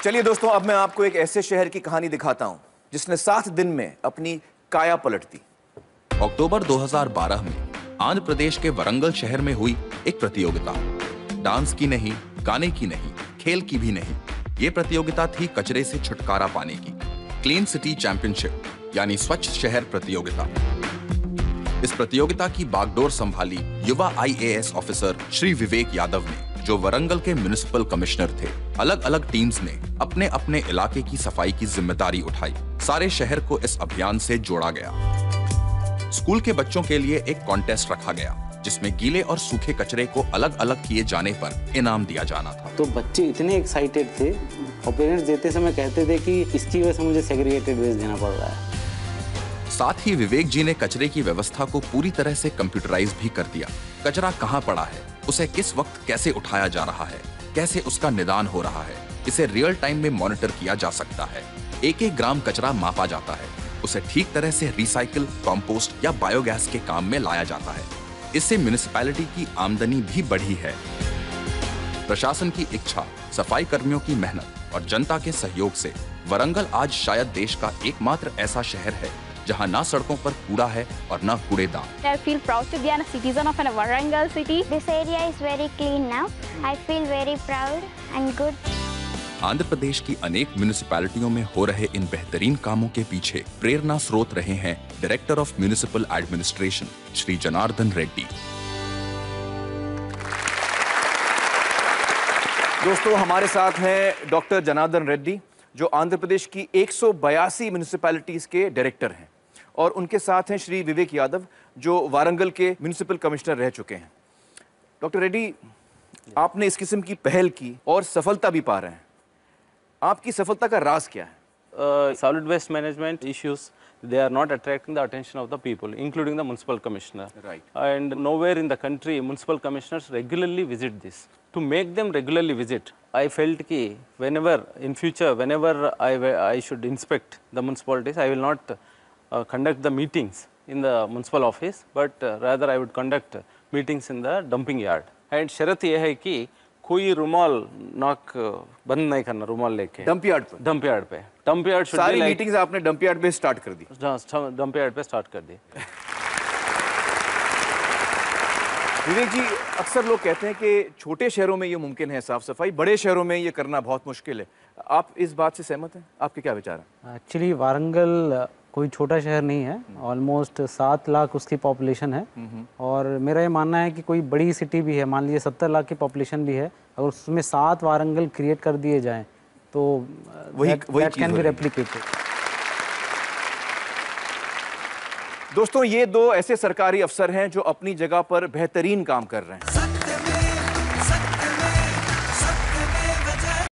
चलिए दोस्तों, अब मैं आपको एक ऐसे शहर की कहानी दिखाता हूं जिसने 7 दिन में अपनी काया पलट दी। अक्टूबर 2012 में आंध्र प्रदेश के वरंगल शहर में हुई एक प्रतियोगिता। डांस की नहीं, गाने की नहीं, खेल की भी नहीं। ये प्रतियोगिता थी कचरे से छुटकारा पाने की। क्लीन सिटी चैंपियनशिप यानी स्वच्छ शहर प्रतियोगिता। इस प्रतियोगिता की बागडोर संभाली युवा IAS ऑफिसर श्री विवेक यादव ने, जो वरंगल के म्युनिसिपल कमिश्नर थे। अलग अलग टीम्स ने अपने अपने इलाके की सफाई की जिम्मेदारी उठाई। सारे शहर को इस अभियान से जोड़ा गया। स्कूल के बच्चों के लिए एक कॉन्टेस्ट रखा गया जिसमें गीले और सूखे कचरे को अलग अलग किए जाने पर इनाम दिया जाना था। तो बच्चे इतने एक्साइटेड थे और पेरेंट्स देते समय कहते थे कि इसकी वजह से मुझे सेग्रीगेटेड वेस्ट देना पड़ रहा है। साथ ही विवेक जी ने कचरे की व्यवस्था को पूरी तरह से कंप्यूटराइज भी कर दिया। कचरा कहां पड़ा है, उसे किस वक्त कैसे उठाया जा रहा है, कैसे उसका निदान हो रहा है, इसे रियल टाइम में मॉनिटर किया जा सकता है। एक एक ग्राम कचरा मापा जाता है, उसे ठीक तरह से रिसाइकिल, कंपोस्ट या बायोगैस के काम में लाया जाता है। इससे म्युनिसिपैलिटी की आमदनी भी बढ़ी है। प्रशासन की इच्छा, सफाई कर्मियों की मेहनत और जनता के सहयोग से वरंगल आज शायद देश का एकमात्र ऐसा शहर है जहां ना सड़कों पर कूड़ा है और ना कूड़ेदान। I feel proud to be a citizen of a Warangal city. This area is very clean now. I feel very proud and good. Andhra Pradesh की अनेक म्युनिसिपैलिटियों में हो रहे इन बेहतरीन कामों के पीछे प्रेरणा स्रोत रहे हैं director of municipal administration Shri Janardan Reddy. दोस्तों, हमारे साथ हैं डॉक्टर जनार्दन रेड्डी, जो आंध्र प्रदेश की 182 म्युनिसिपैलिटीज के डायरेक्टर हैं, और उनके साथ हैं श्री विवेक यादव, जो वारंगल के म्युनिसिपल कमिश्नर रह चुके हैं। डॉक्टर रेड्डी, आपने इस किस्म की पहल की और सफलता भी पा रहे हैं। आपकी सफलता का राज क्या है? Solid waste management issues, they are not attracting the attention of the people, including the municipal commissioner. Right. And nowhere in the country municipal commissioners regularly visit this. To make them regularly visit, I felt कि whenever in future, whenever I should inspect the municipalities, I will not conduct the meetings in the municipal office, but rather I would conduct meetings in the dumping yard. And शर्त ये है कि कोई रुमाल नाक बंद नहीं करना, रुमाल लेके डंप यार्ड पे। डंप यार्ड पे, डंप यार्ड सारी मीटिंग्स आपने डंप यार्ड पे स्टार्ट कर दी? डंप यार्ड पे स्टार्ट कर दी। विवेक जी, अक्सर लोग कहते हैं कि छोटे शहरों में ये मुमकिन है साफ सफाई, बड़े शहरों में ये करना बहुत मुश्किल है। आप इस बात से सहमत हैं? आपके क्या विचार हैं? एक्चुअली वारंगल कोई छोटा शहर नहीं है। ऑलमोस्ट 7 लाख उसकी पॉपुलेशन है, और मेरा ये मानना है कि कोई बड़ी सिटी भी है, मान लीजिए 70 लाख की पॉपुलेशन भी है, अगर उसमें 7 वारंगल क्रिएट कर दिए जाएं तो वही कैन बी रेप्लिकेटेड। दोस्तों, ये 2 ऐसे सरकारी अफसर हैं जो अपनी जगह पर बेहतरीन काम कर रहे हैं।